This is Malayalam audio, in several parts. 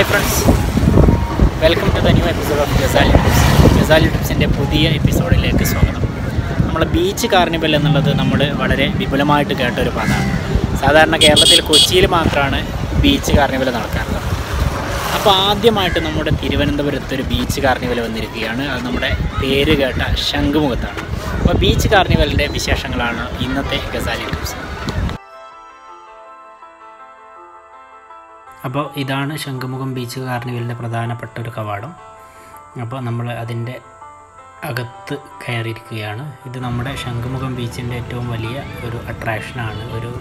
Hi friends, welcome to the new episode of Ghazali Tips. Ghazali Tipsന്റെ പുതിയ എപ്പിസോഡിലേക്ക് സ്വാഗതം. നമ്മൾ ബീച്ച് കാർണിവൽ എന്നുള്ളത് നമ്മൾ വളരെ വിപുലമായിട്ട് കേട്ട ഒരു പദമാണ്. സാധാരണ കേരളത്തിൽ കൊച്ചിയിൽ മാത്രമാണ് ബീച്ച് കാർണിവൽ നടക്കാറുള്ളത്. അപ്പോൾ ആദ്യമായിട്ട് നമ്മുടെ തിരുവനന്തപുരത്ത് ഒരു ബീച്ച് കാർണിവൽ വന്നിരിക്കുകയാണ്. അത് നമ്മുടെ പേര് കേട്ട ശംഖുമുഖത്താണ്. അപ്പോൾ ബീച്ച് കാർണിവലിൻ്റെ വിശേഷങ്ങളാണ് ഇന്നത്തെ ഗസാലി ടിപ്സ്. അപ്പോൾ ഇതാണ് ശംഖുമുഖം ബീച്ച് കാർണിവലിൻ്റെ പ്രധാനപ്പെട്ട ഒരു കവാടം. അപ്പോൾ നമ്മൾ അതിൻ്റെ അകത്ത് കയറിയിരിക്കുകയാണ്. ഇത് നമ്മുടെ ശംഖുമുഖം ബീച്ചിൻ്റെ ഏറ്റവും വലിയ ഒരു അട്രാക്ഷനാണ്. ഒരു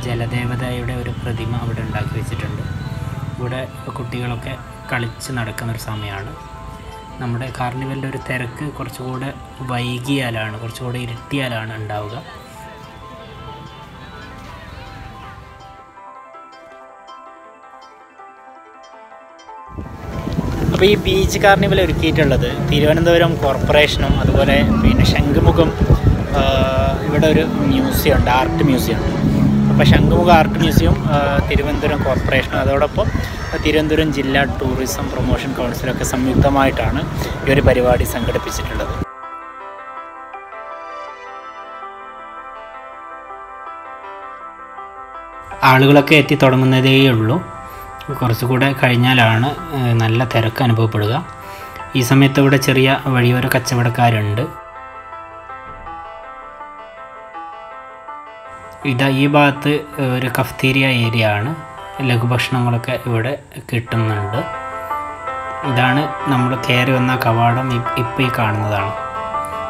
ജലദേവതയുടെ ഒരു പ്രതിമ അവിടെ ഉണ്ടാക്കി വെച്ചിട്ടുണ്ട്. ഇവിടെ കുട്ടികളൊക്കെ കളിച്ച് നടക്കുന്നൊരു സമയമാണ്. നമ്മുടെ കാർണിവലിൻ്റെ ഒരു തിരക്ക് കുറച്ചുകൂടെ വൈകിയാലാണ്, കുറച്ചുകൂടെ ഇരുട്ടിയാലാണ് ഉണ്ടാവുക. അപ്പോൾ ഈ ബീച്ച് കാർണിവൽ ഒരുക്കിയിട്ടുള്ളത് തിരുവനന്തപുരം കോർപ്പറേഷനും അതുപോലെ ശംഖുമുഖം ഇവിടെ ഒരു മ്യൂസിയം ഉണ്ട്, ആർട്ട് മ്യൂസിയം ഉണ്ട്. അപ്പോൾ ശംഖുമുഖം ആർട്ട് മ്യൂസിയം തിരുവനന്തപുരം കോർപ്പറേഷനും അതോടൊപ്പം തിരുവനന്തപുരം ജില്ലാ ടൂറിസം പ്രൊമോഷൻ കൗൺസിലൊക്കെ സംയുക്തമായിട്ടാണ് ഈ ഒരു പരിപാടി സംഘടിപ്പിച്ചിട്ടുള്ളത്. ആളുകളൊക്കെ എത്തി തുടങ്ങുന്നതേ ഉള്ളൂ. കുറച്ചുകൂടെ കഴിഞ്ഞാലാണ് നല്ല തിരക്ക് അനുഭവപ്പെടുക. ഈ സമയത്ത് ഇവിടെ ചെറിയ വഴിയോര കച്ചവടക്കാരുണ്ട്. ഈ ഭാഗത്ത് ഒരു കഫ്തീരിയ ഏരിയ ആണ്. ലഘുഭക്ഷണങ്ങളൊക്കെ ഇവിടെ കിട്ടുന്നുണ്ട്. ഇതാണ് നമ്മൾ കയറി വന്ന കവാടം. ഇപ്പോൾ ഈ കാണുന്നതാണ്.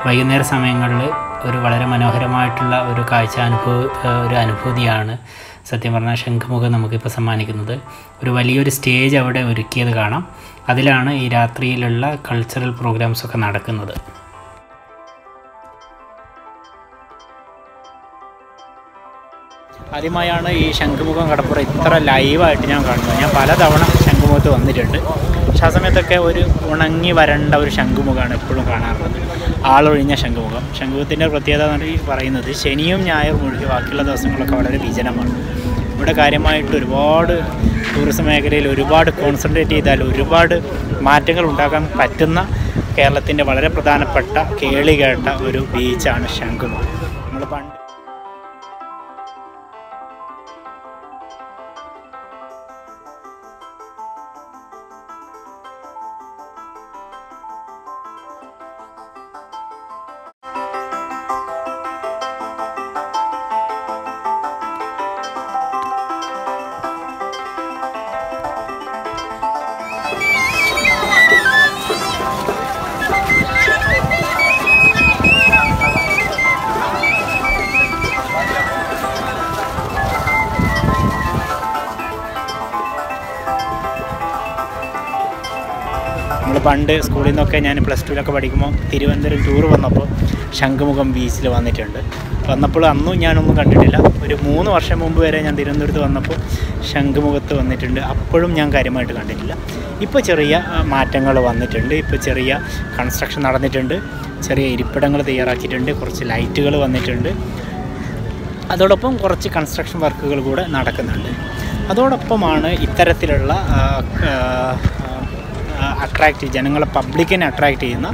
വൈകുന്നേര സമയങ്ങളിൽ ഒരു വളരെ മനോഹരമായിട്ടുള്ള ഒരു ഒരു അനുഭൂതിയാണ് സത്യം പറഞ്ഞാൽ ശംഖുമുഖം നമുക്കിപ്പോൾ സമ്മാനിക്കുന്നത്. ഒരു വലിയൊരു സ്റ്റേജ് അവിടെ ഒരുക്കിയത് കാണാം. അതിലാണ് ഈ രാത്രിയിലുള്ള കൾച്ചറൽ പ്രോഗ്രാംസൊക്കെ നടക്കുന്നത്. ആദ്യമായാണ് ഈ ശംഖുമുഖം കടപ്പുറം ഇത്ര ലൈവായിട്ട് ഞാൻ കാണുന്നത്. ഞാൻ പലതവണ ശംഖുമുഖത്ത് വന്നിട്ടുണ്ട്. പക്ഷേ ആ സമയത്തൊക്കെ ഒരു ഉണങ്ങി വരണ്ട ഒരു ശംഖുമുഖമാണ് എപ്പോഴും കാണാറുള്ളത്, ആളൊഴിഞ്ഞ ശംഖുമുഖം. ശംഖുമുഖത്തിൻ്റെ പ്രത്യേകത എന്ന് പറയുന്നത് ശനിയും ഞായറും ഒഴികെ ബാക്കിയുള്ള ദിവസങ്ങളൊക്കെ വളരെ വിജനമാണ്. ഇവിടെ കാര്യമായിട്ട് ഒരുപാട് ടൂറിസം മേഖലയിൽ ഒരുപാട് കോൺസെൻട്രേറ്റ് ചെയ്താൽ ഒരുപാട് മാറ്റങ്ങൾ ഉണ്ടാക്കാൻ പറ്റുന്ന കേരളത്തിൻ്റെ വളരെ പ്രധാനപ്പെട്ട കേളികേട്ട ഒരു ബീച്ചാണ് ശംഖുമുഖം. നമ്മൾ പണ്ട് സ്കൂളിൽ നിന്നൊക്കെ ഞാൻ +2 പഠിക്കുമ്പോൾ തിരുവനന്തപുരം ടൂർ വന്നപ്പോൾ ശംഖുമുഖം ബീച്ചിൽ വന്നപ്പോൾ അന്നും ഞാനൊന്നും കണ്ടിട്ടില്ല. ഒരു 3 വർഷം മുമ്പ് വരെ ഞാൻ തിരുവനന്തപുരത്ത് വന്നപ്പോൾ ശംഖുമുഖത്ത് വന്നിട്ടുണ്ട്. അപ്പോഴും ഞാൻ കാര്യമായിട്ട് കണ്ടിട്ടില്ല. ഇപ്പോൾ ചെറിയ മാറ്റങ്ങൾ വന്നിട്ടുണ്ട്. ഇപ്പോൾ ചെറിയ കൺസ്ട്രക്ഷൻ നടന്നിട്ടുണ്ട്. ചെറിയ ഇരിപ്പിടങ്ങൾ തയ്യാറാക്കിയിട്ടുണ്ട്. കുറച്ച് ലൈറ്റുകൾ വന്നിട്ടുണ്ട്. അതോടൊപ്പം കുറച്ച് കൺസ്ട്രക്ഷൻ വർക്കുകൾ കൂടെ നടക്കുന്നുണ്ട്. അതോടൊപ്പമാണ് ഇത്തരത്തിലുള്ള ജനങ്ങളെ പബ്ലിക്കിനെ അട്രാക്റ്റ് ചെയ്യുന്ന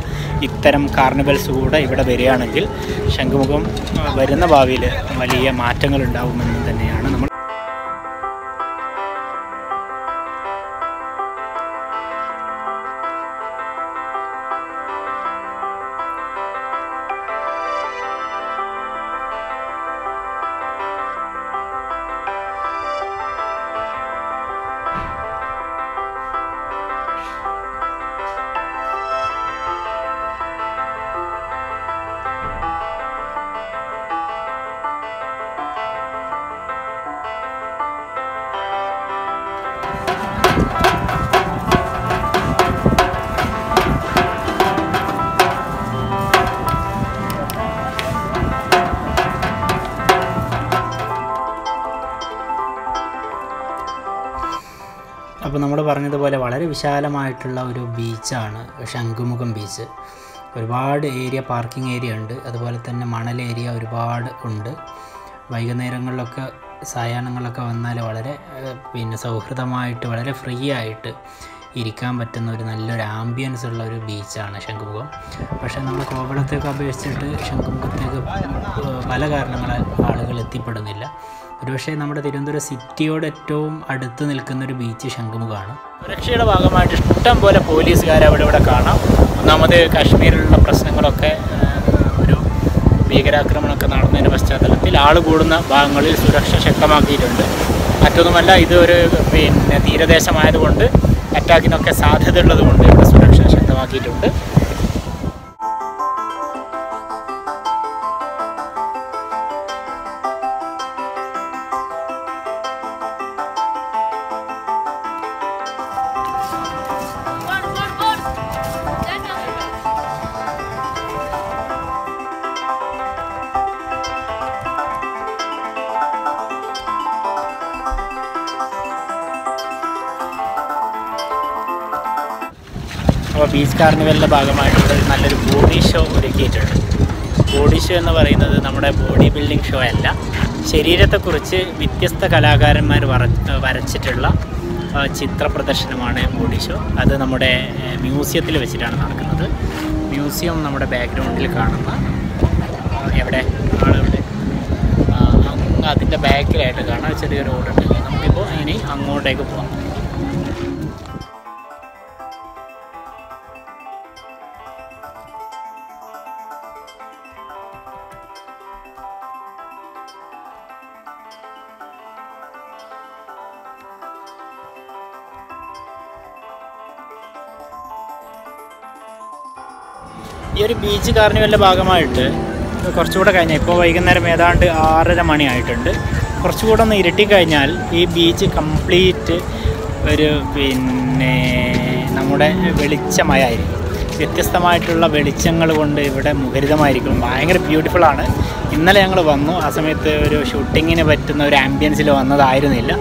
ഇത്തരം കാർണിവൽസ് കൂടെ ഇവിടെ വരികയാണെങ്കിൽ ശംഖുമുഖം വരുന്ന ഭാവിയിൽ വലിയ മാറ്റങ്ങൾ ഉണ്ടാകുമെന്ന് തന്നെയാണ് നമ്മൾ അപ്പോൾ നമ്മൾ പറഞ്ഞതുപോലെ വളരെ വിശാലമായിട്ടുള്ള ഒരു ബീച്ചാണ് ശംഖുമുഖം ബീച്ച്. ഒരുപാട് പാർക്കിംഗ് ഏരിയ ഉണ്ട്. അതുപോലെ തന്നെ മണൽ ഏരിയ ഒരുപാട് ഉണ്ട്. വൈകുന്നേരങ്ങളിലൊക്കെ സായാഹ്നങ്ങളൊക്കെ വന്നാൽ വളരെ പിന്നെ സൗഹൃദമായിട്ട് വളരെ ഫ്രീ ആയിട്ട് ഇരിക്കാൻ പറ്റുന്ന ഒരു നല്ലൊരു ആംബിയൻസ് ഉള്ള ഒരു ബീച്ചാണ് ശംഖുമുഖം. പക്ഷേ നമ്മൾ കോവളത്തേക്ക് അപേക്ഷിച്ചിട്ട് ശംഖുമുഖത്തേക്ക് പല കാരണങ്ങളാൽ ആളുകൾ എത്തിപ്പെടുന്നില്ല. ഒരുപക്ഷെ നമ്മുടെ തിരുവനന്തപുരം സിറ്റിയോട് ഏറ്റവും അടുത്ത് നിൽക്കുന്നൊരു ബീച്ച് ശംഖുമുഖമാണ്. സുരക്ഷയുടെ ഭാഗമായിട്ട് ഇഷ്ടം പോലെ പോലീസുകാരെ ഇവിടെ കാണാം. ഒന്നാമത് കാശ്മീരിലുള്ള പ്രശ്നങ്ങളൊക്കെ ഒരു ഭീകരാക്രമണമൊക്കെ നടന്നതിൻ്റെ പശ്ചാത്തലത്തിൽ ആൾ കൂടുന്ന ഭാഗങ്ങളിൽ സുരക്ഷ ശക്തമാക്കിയിട്ടുണ്ട്. മറ്റൊന്നുമല്ല, ഇത് ഒരു പിന്നെ തീരദേശമായതുകൊണ്ട് അറ്റാക്കിനൊക്കെ സാധ്യതയുള്ളത് കൊണ്ട് ഇവിടെ സുരക്ഷ ശക്തമാക്കിയിട്ടുണ്ട്. അപ്പോൾ ബീച്ച് കാർണിവലിൻ്റെ ഭാഗമായിട്ടുള്ള നല്ലൊരു ബോഡി ഷോ ഒരുക്കിയിട്ടുണ്ട്. ബോഡി ഷോ എന്ന് പറയുന്നത് നമ്മുടെ ബോഡി ബിൽഡിംഗ് ഷോ അല്ല, ശരീരത്തെക്കുറിച്ച് വ്യത്യസ്ത കലാകാരന്മാർ വരച്ചിട്ടുള്ള ചിത്ര പ്രദർശനമാണ് ബോഡി ഷോ. അത് നമ്മുടെ മ്യൂസിയത്തിൽ വെച്ചിട്ടാണ് നടക്കുന്നത്. മ്യൂസിയം നമ്മുടെ ബാക്ക്ഗ്രൗണ്ടിൽ കാണുന്ന എവിടെ ആളെവിടെ അതിൻ്റെ ബാക്കിലായിട്ട് കാണാൻ ചെറിയൊരു റോഡുണ്ട്. നമുക്കിപ്പോൾ ഇനി അങ്ങോട്ടേക്ക് പോകാം. ഈ ഒരു ബീച്ച് കാർണിവലിൻ്റെ ഭാഗമായിട്ട് കുറച്ചുകൂടെ കഴിഞ്ഞാൽ, ഇപ്പോൾ വൈകുന്നേരം ഏതാണ്ട് 6:30 മണിയായിട്ടുണ്ട്, കുറച്ചുകൂടെ ഒന്ന് ഇരുട്ടിക്കഴിഞ്ഞാൽ ഈ ബീച്ച് കംപ്ലീറ്റ് ഒരു പിന്നെ നമ്മുടെ വെളിച്ചമയായിരിക്കും. വ്യത്യസ്തമായിട്ടുള്ള വെളിച്ചങ്ങൾ കൊണ്ട് ഇവിടെ മുഖരിതമായിരിക്കും. ഭയങ്കര ബ്യൂട്ടിഫുള്ളാണ്. ഇന്നലെ ഞങ്ങൾ വന്നു, ആ സമയത്ത് ഒരു ഷൂട്ടിങ്ങിന് പറ്റുന്ന ഒരു ആംബിയൻസിൽ വന്നതായിരുന്നില്ല.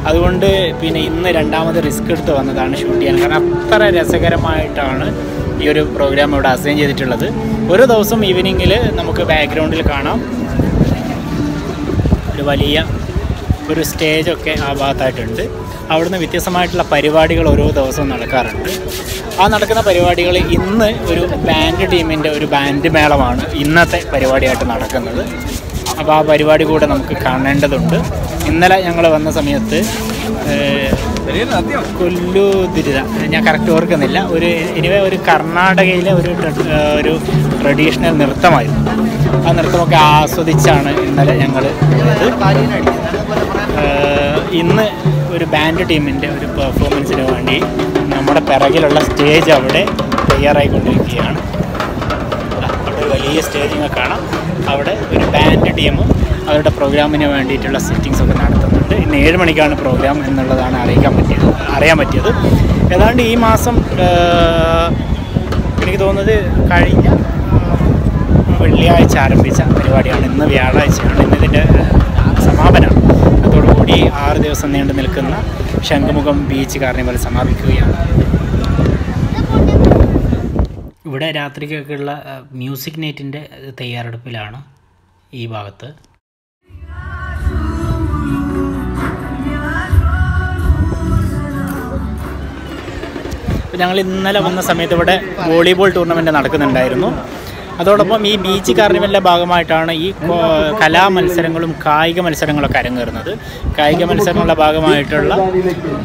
അതുകൊണ്ട് പിന്നെ ഇന്ന് രണ്ടാമത് റിസ്ക് എടുത്ത് വന്നതാണ് ഷൂട്ട് ചെയ്യാൻ. കാരണം അത്ര രസകരമായിട്ടാണ് ഈ ഒരു പ്രോഗ്രാം ഇവിടെ അസൈൻ ചെയ്തിട്ടുള്ളത്. ഒരു ദിവസം ഈവനിങ്ങിൽ നമുക്ക് ബാക്ക്ഗ്രൗണ്ടിൽ കാണാം ഒരു വലിയ ഒരു സ്റ്റേജൊക്കെ ആ ഭാഗത്തായിട്ടുണ്ട്. അവിടുന്ന് വ്യത്യസ്തമായിട്ടുള്ള പരിപാടികൾ ഓരോ ദിവസവും നടക്കാറുണ്ട്. ആ നടക്കുന്ന പരിപാടികൾ ഇന്ന് ഒരു ബാൻഡ് ടീമിൻ്റെ ഒരു ബാൻഡ് മേളമാണ് ഇന്നത്തെ പരിപാടിയായിട്ട് നടക്കുന്നത്. അപ്പോൾ ആ പരിപാടി കൂടെ നമുക്ക് കാണേണ്ടതുണ്ട്. ഇന്നലെ ഞങ്ങൾ വന്ന സമയത്ത് കൊല്ലുതിരിത, ഞാൻ കറക്റ്റ് ഓർക്കുന്നില്ല, ഒരു കർണാടകയിലെ ഒരു ട്രഡീഷണൽ നൃത്തമായിരുന്നു. ആ നൃത്തമൊക്കെ ആസ്വദിച്ചാണ് ഇന്നലെ ഞങ്ങൾ പോയത്. ഇന്ന് ഒരു ബാൻഡ് ടീമിൻ്റെ ഒരു പെർഫോമൻസിന് വേണ്ടി നമ്മുടെ പിറകിലുള്ള സ്റ്റേജ് അവിടെ തയ്യാറായിക്കൊണ്ടിരിക്കുകയാണ്. അവിടെ ഒരു വലിയ സ്റ്റേജിങ് കാണാം. അവിടെ ഒരു ബാൻഡ് ടീമും അവരുടെ പ്രോഗ്രാമിന് വേണ്ടിയിട്ടുള്ള സെറ്റിങ്സൊക്കെ നടത്തുന്നുണ്ട്. ഇന്ന് 7 മണിക്കാണ് പ്രോഗ്രാം എന്നുള്ളതാണ് അറിയാൻ പറ്റിയത്. ഏതാണ്ട് ഈ മാസം എനിക്ക് തോന്നുന്നത് കഴിഞ്ഞ വെള്ളിയാഴ്ച ആരംഭിച്ച പരിപാടിയാണ്. ഇന്ന് വ്യാഴാഴ്ചയാണ്. ഇന്നിതിൻ്റെ സമാപനമാണ്. അതോടുകൂടി 6 ദിവസം നീണ്ടു നിൽക്കുന്ന ശംഖുമുഖം ബീച്ച് കാർണിവൽ സമാപിക്കുകയാണ്. ഇവിടെ രാത്രിക്കൊക്കെയുള്ള മ്യൂസിക് നൈറ്റിൻ്റെ തയ്യാറെടുപ്പിലാണ് ഈ ഭാഗത്ത്. അപ്പോൾ ഞങ്ങൾ ഇന്നലെ വന്ന സമയത്ത് ഇവിടെ വോളിബോൾ ടൂർണമെൻറ്റ് നടക്കുന്നുണ്ടായിരുന്നു. അതോടൊപ്പം ഈ ബീച്ച് കാർണിവലിൻ്റെ ഭാഗമായിട്ടാണ് ഈ കലാമത്സരങ്ങളും കായിക മത്സരങ്ങളൊക്കെ അരങ്ങേറുന്നത്. കായിക മത്സരങ്ങളുടെ ഭാഗമായിട്ടുള്ള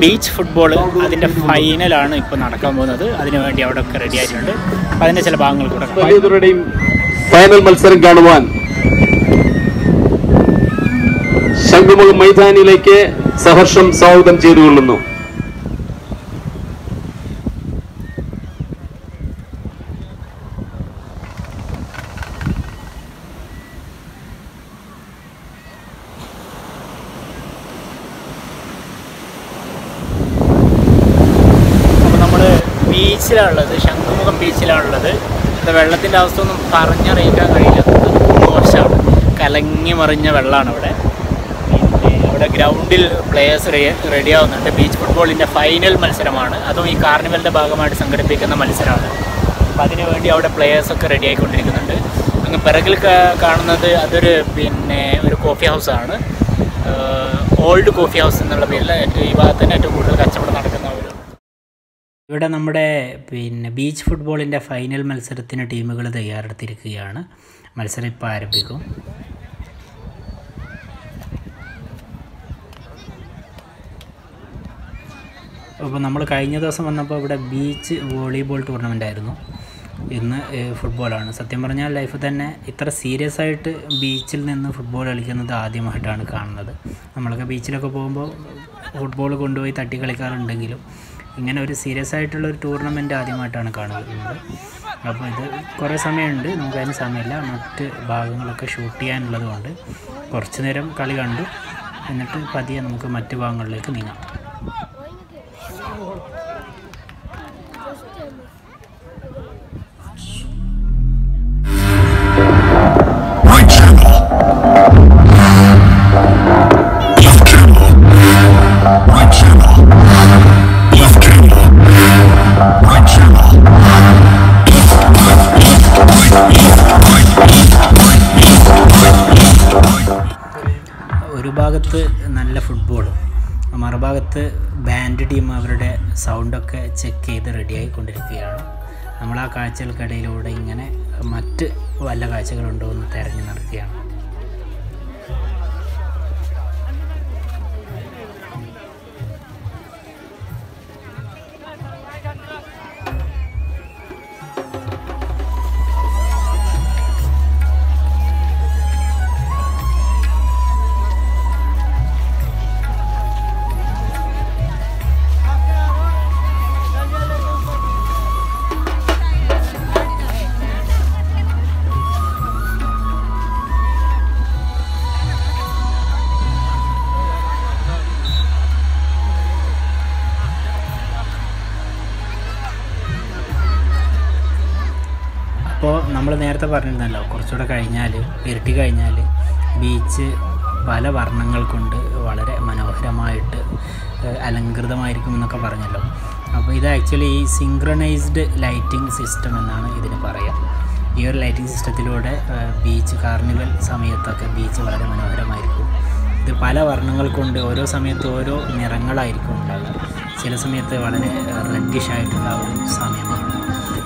ബീച്ച് ഫുട്ബോൾ അതിൻ്റെ ഫൈനലാണ് ഇപ്പോൾ നടക്കാൻ പോകുന്നത്. അതിനുവേണ്ടി അവിടെ ഒക്കെ റെഡി ആയിട്ടുണ്ട്. അതിൻ്റെ ചില ഭാഗങ്ങൾ കൂടെ ഫൈനൽ മത്സരം കാണുവാൻ ശംഖുമുഖം മൈതാനിയിലേക്ക് സഹർഷം സ്വാഗതം ചെയ്തുകൊള്ളുന്നു. ബീച്ചിലാണുള്ളത്, ശംഖുമുഖം ബീച്ചിലാണുള്ളത്. വെള്ളത്തിൻ്റെ അവസ്ഥ ഒന്നും പറഞ്ഞറിയിക്കാൻ കഴിയില്ല. മോശമാണ്, കലങ്ങി മറിഞ്ഞ വെള്ളമാണ് ഇവിടെ. പിന്നെ ഇവിടെ ഗ്രൗണ്ടിൽ പ്ലേയേഴ്സ് റെഡി ആവുന്നുണ്ട്. ബീച്ച് ഫുട്ബോളിൻ്റെ ഫൈനൽ മത്സരമാണ്. അതും ഈ കാർണിവലിൻ്റെ ഭാഗമായിട്ട് സംഘടിപ്പിക്കുന്ന മത്സരമാണ്. അപ്പോൾ അതിനുവേണ്ടി അവിടെ പ്ലേയേഴ്സൊക്കെ റെഡി ആയിക്കൊണ്ടിരിക്കുന്നുണ്ട്. അങ്ങ് പിറകിൽ കാണുന്നത് അതൊരു ഒരു കോഫി ഹൗസാണ്. ഓൾഡ് കോഫി ഹൗസ് എന്നുള്ള പേരിൽ ഈ ഭാഗത്ത് തന്നെ ഏറ്റവും കൂടുതൽ കച്ചവടം നടക്കുന്ന ഒരു. ഇവിടെ നമ്മുടെ ബീച്ച് ഫുട്ബോളിൻ്റെ ഫൈനൽ മത്സരത്തിന് ടീമുകൾ തയ്യാറെടുത്തിരിക്കുകയാണ്. മത്സരം ഇപ്പോൾ ആരംഭിക്കും. അപ്പോൾ നമ്മൾ കഴിഞ്ഞ ദിവസം വന്നപ്പോൾ ഇവിടെ ബീച്ച് വോളിബോൾ ടൂർണമെൻ്റ് ആയിരുന്നു. ഇന്ന് ഫുട്ബോളാണ്. സത്യം പറഞ്ഞാൽ ലൈഫിൽ തന്നെ ഇത്ര സീരിയസ് ആയിട്ട് ബീച്ചിൽ നിന്ന് ഫുട്ബോൾ കളിക്കുന്നത് ആദ്യമായിട്ടാണ് കാണുന്നത്. നമ്മളൊക്കെ ബീച്ചിലൊക്കെ പോകുമ്പോൾ ഫുട്ബോൾ കൊണ്ടുപോയി തട്ടി കളിക്കാറുണ്ടെങ്കിലും ഇങ്ങനെ ഒരു സീരിയസ് ആയിട്ടുള്ള ഒരു ടൂർണമെൻറ്റ് ആദ്യമായിട്ടാണ് കാണുന്നത്. അപ്പോൾ ഇത് കുറേ സമയമുണ്ട്, നമുക്കതിന് സമയമില്ല. മറ്റ് ഭാഗങ്ങളൊക്കെ ഷൂട്ട് ചെയ്യാനുള്ളത് കൊണ്ട് കുറച്ച് നേരം കളി കണ്ടു, എന്നിട്ട് പതിയെ നമുക്ക് മറ്റ് ഭാഗങ്ങളിലേക്ക് നീങ്ങാം. ഒരു ഭാഗത്ത് നല്ല ഫുട്ബോളും മറുഭാഗത്ത് ബാൻഡ് ടീം അവരുടെ സൗണ്ടൊക്കെ ചെക്ക് ചെയ്ത് റെഡിയായി കൊണ്ടിരിക്കുകയാണ്. നമ്മൾ ആ കാഴ്ചകൾക്കിടയിലൂടെ ഇങ്ങനെ മറ്റ് വല്ല കാഴ്ചകളുണ്ടോ എന്ന് തിരഞ്ഞു നടക്കുകയാണ്. അപ്പോൾ നമ്മൾ നേരത്തെ പറഞ്ഞിരുന്നല്ലോ, കുറച്ചുകൂടെ കഴിഞ്ഞാൽ ഇരുട്ടി കഴിഞ്ഞാൽ ബീച്ച് പല വർണ്ണങ്ങൾ കൊണ്ട് വളരെ മനോഹരമായിട്ട് അലങ്കൃതമായിരിക്കും എന്നൊക്കെ പറഞ്ഞല്ലോ. അപ്പോൾ ഇത് ആക്ച്വലി ഈ സിങ്ക്രണൈസ്ഡ് ലൈറ്റിംഗ് സിസ്റ്റം എന്നാണ് ഇതിന് പറയുക. ഈ ഒരു ലൈറ്റിംഗ് സിസ്റ്റത്തിലൂടെ ബീച്ച് കാർണിവൽ സമയത്തൊക്കെ ബീച്ച് വളരെ മനോഹരമായിരിക്കും. ഇത് പല വർണ്ണങ്ങൾ കൊണ്ട് ഓരോ സമയത്ത് ഓരോ നിറങ്ങളായിരിക്കും ഉണ്ടാകുക. ചില സമയത്ത് വളരെ റെഡിഷ് ആയിട്ടുള്ള ഒരു സമയമാണ്.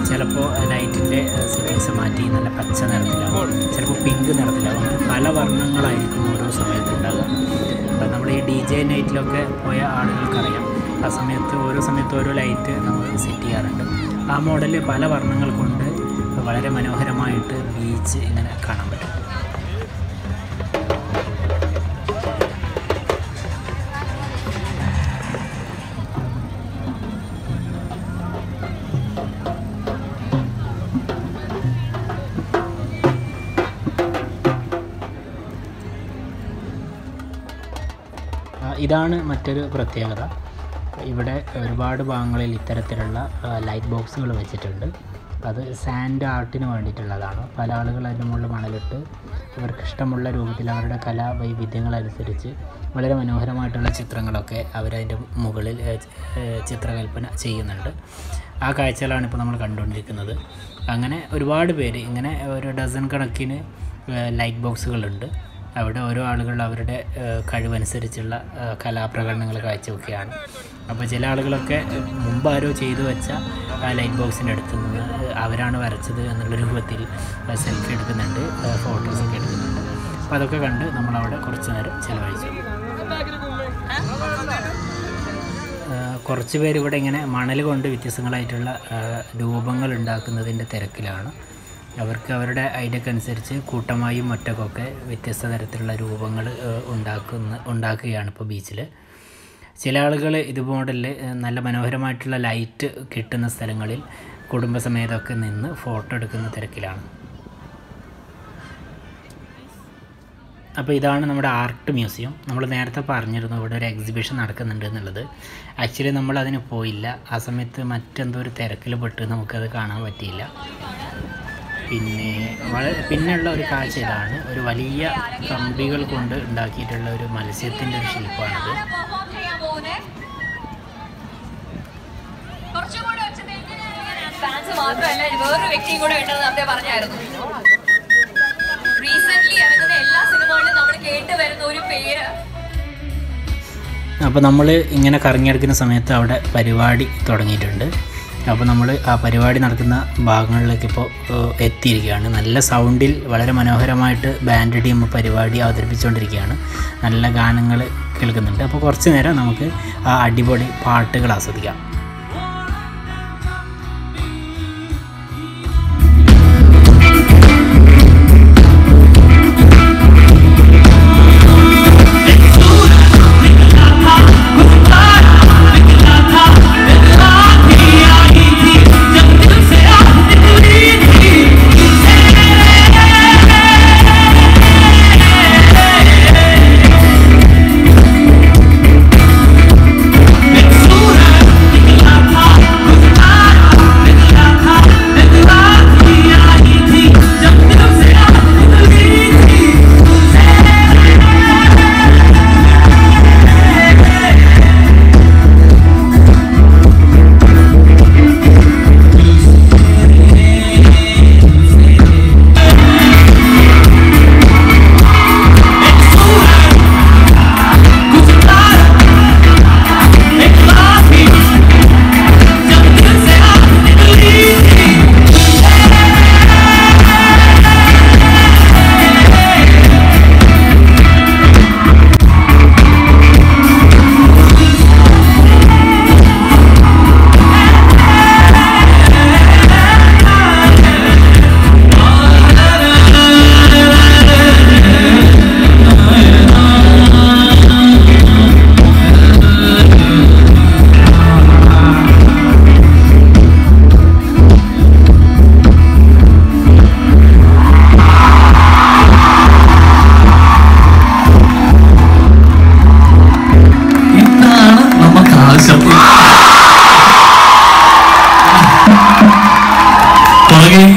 ചിലപ്പോൾ ലൈറ്റിൻ്റെ സെറ്റിങ്സ് മാറ്റി നല്ല പച്ച നിറത്തിലാവും, ചിലപ്പോൾ പിങ്ക് നിറത്തിലാവും. പല വർണ്ണങ്ങളായിരിക്കും ഓരോ സമയത്തുണ്ടാകുക. അപ്പോൾ നമ്മൾ ഈ DJ നൈറ്റിലൊക്കെ പോയ ആളുകൾക്കറിയാം, ആ സമയത്ത് ഓരോ ലൈറ്റ് നമ്മൾ സെറ്റ് ചെയ്യാറുണ്ട്. ആ മോഡൽ പല വർണ്ണങ്ങൾ കൊണ്ട് വളരെ മനോഹരമായിട്ട് ബീച്ച് ഇങ്ങനെ കാണാൻ പറ്റും. ഇതാണ് മറ്റൊരു പ്രത്യേകത. ഇവിടെ ഒരുപാട് ഭാഗങ്ങളിൽ ഇത്തരത്തിലുള്ള ലൈറ്റ് ബോക്സുകൾ വെച്ചിട്ടുണ്ട്. അത് സാൻഡ് ആർട്ടിന് വേണ്ടിയിട്ടുള്ളതാണ്. പല ആളുകൾ അതിൻ്റെ മുകളിൽ മണലിട്ട് ഇവർക്കിഷ്ടമുള്ള രൂപത്തിൽ അവരുടെ കലാവൈവിധ്യങ്ങളനുസരിച്ച് വളരെ മനോഹരമായിട്ടുള്ള ചിത്രങ്ങളൊക്കെ അവരതിൻ്റെ മുകളിൽ ചിത്രകൽപ്പന ചെയ്യുന്നുണ്ട്. ആ കാഴ്ചകളാണ് ഇപ്പോൾ നമ്മൾ കണ്ടുകൊണ്ടിരിക്കുന്നത്. അങ്ങനെ ഒരുപാട് പേര്, ഇങ്ങനെ ഒരു ഡസൻ കണക്കിന് ലൈറ്റ് ബോക്സുകളുണ്ട്. അവിടെ ഓരോ ആളുകൾ അവരുടെ കഴിവനുസരിച്ചുള്ള കലാപ്രകടനങ്ങൾ കാഴ്ചവെക്കുകയാണ്. അപ്പോൾ ചില ആളുകളൊക്കെ മുമ്പ് ആരോ ചെയ്തു വെച്ച ആ ലൈറ്റ് ബോക്സിൻ്റെ അടുത്ത് നിന്ന് അവരാണ് വരച്ചത് എന്നുള്ള രൂപത്തിൽ സെൽഫി എടുക്കുന്നുണ്ട്, ഫോട്ടോസൊക്കെ എടുക്കുന്നുണ്ട്. അപ്പോൾ അതൊക്കെ കണ്ട് നമ്മളവിടെ കുറച്ച് നേരം ചിലവഴിച്ചു. കുറച്ച് പേര് ഇവിടെ ഇങ്ങനെ മണൽ കൊണ്ട് വ്യത്യസ്തങ്ങളായിട്ടുള്ള രൂപങ്ങൾ ഉണ്ടാക്കുന്നതിൻ്റെ തിരക്കിലാണ്. അവർക്ക് അവരുടെ ഐഡിയക്കനുസരിച്ച് കൂട്ടമായും ഒറ്റക്കൊക്കെ വ്യത്യസ്ത തരത്തിലുള്ള രൂപങ്ങൾ ഉണ്ടാക്കുകയാണ് ഇപ്പോൾ ബീച്ചിൽ. ചില ആളുകൾ ഇത് മോഡലിൽ നല്ല മനോഹരമായിട്ടുള്ള ലൈറ്റ് കിട്ടുന്ന സ്ഥലങ്ങളിൽ കുടുംബസമേതമൊക്കെ നിന്ന് ഫോട്ടോ എടുക്കുന്ന തിരക്കിലാണ്. അപ്പോൾ ഇതാണ് നമ്മുടെ ആർട്ട് മ്യൂസിയം. നമ്മൾ നേരത്തെ പറഞ്ഞിരുന്നു ഇവിടെ ഒരു എക്സിബിഷൻ നടക്കുന്നുണ്ട് എന്നുള്ളത്. ആക്ച്വലി നമ്മളതിന് പോയില്ല. ആ സമയത്ത് മറ്റെന്തോ ഒരു തിരക്കിൽ പെട്ട് നമുക്കത് കാണാൻ പറ്റിയില്ല. പിന്നെയുള്ള ഒരു കാഴ്ച ഇതാണ്. ഒരു വലിയ കമ്പികൾ കൊണ്ട് ഉണ്ടാക്കിയിട്ടുള്ള ഒരു മത്സ്യത്തിൻ്റെ ഒരു ശില്പമാണിത്. മാത്രമല്ല വേറൊരു വ്യക്തിയും കൂടെ ഉണ്ടെന്ന് നേരത്തെ പറഞ്ഞായിരുന്നു. റീസെന്റ് ഇറങ്ങുന്ന എല്ലാ സിനിമകളിലും നമ്മൾ കേട്ട് വരുന്ന ഒരു പേര് അപ്പോൾ നമ്മൾ ഇങ്ങനെ കറങ്ങിയെടുക്കുന്ന സമയത്ത് അവിടെ പരിപാടി തുടങ്ങിയിട്ടുണ്ട്. അപ്പോൾ നമ്മൾ ആ പരിപാടി നടക്കുന്ന ഭാഗങ്ങളിലേക്ക് ഇപ്പോൾ എത്തിയിരിക്കുകയാണ്. നല്ല സൗണ്ടിൽ വളരെ മനോഹരമായിട്ട് ബാൻഡ് ടീം പരിപാടി അവതരിപ്പിച്ചുകൊണ്ടിരിക്കുകയാണ്. നല്ല ഗാനങ്ങൾ കേൾക്കുന്നുണ്ട്. അപ്പോൾ കുറച്ച് നേരം നമുക്ക് ആ അടിപൊളി പാട്ടുകൾ ആസ്വദിക്കാം.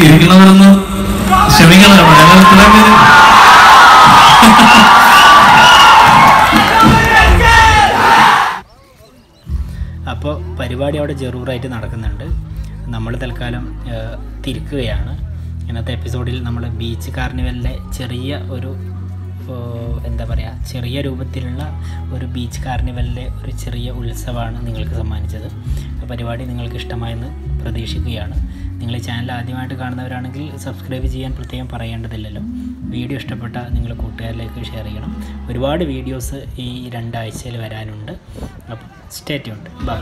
ഇരിക്കുന്നവരൊന്ന് ക്ഷമിക്കണം. അപ്പോൾ പരിപാടി അവിടെ ജറൂറായിട്ട് നടക്കുന്നുണ്ട്. നമ്മൾ തൽക്കാലം തിരിക്കുകയാണ്. ഇന്നത്തെ എപ്പിസോഡിൽ നമ്മൾ ബീച്ച് കാർണിവലിലെ ചെറിയ ഒരു ചെറിയ രൂപത്തിലുള്ള ഒരു ബീച്ച് കാർണിവലിലെ ഒരു ചെറിയ ഉത്സവമാണ് നിങ്ങൾക്ക് സമ്മാനിച്ചത്. പരിപാടി നിങ്ങൾക്ക് ഇഷ്ടമായെന്ന് പ്രതീക്ഷിക്കുകയാണ്. നിങ്ങൾ ഈ ചാനൽ ആദ്യമായിട്ട് കാണുന്നവരാണെങ്കിൽ സബ്സ്ക്രൈബ് ചെയ്യാൻ പ്രത്യേകം പറയേണ്ടതില്ലല്ലോ. വീഡിയോ ഇഷ്ടപ്പെട്ടാൽ നിങ്ങൾ കൂട്ടുകാരിലേക്ക് ഷെയർ ചെയ്യണം. ഒരുപാട് വീഡിയോസ് ഈ 2 ആഴ്ചയിൽ വരാനുണ്ട്. അപ്പോൾ സ്റ്റേ ട്യൂൺഡ്. ബൈ.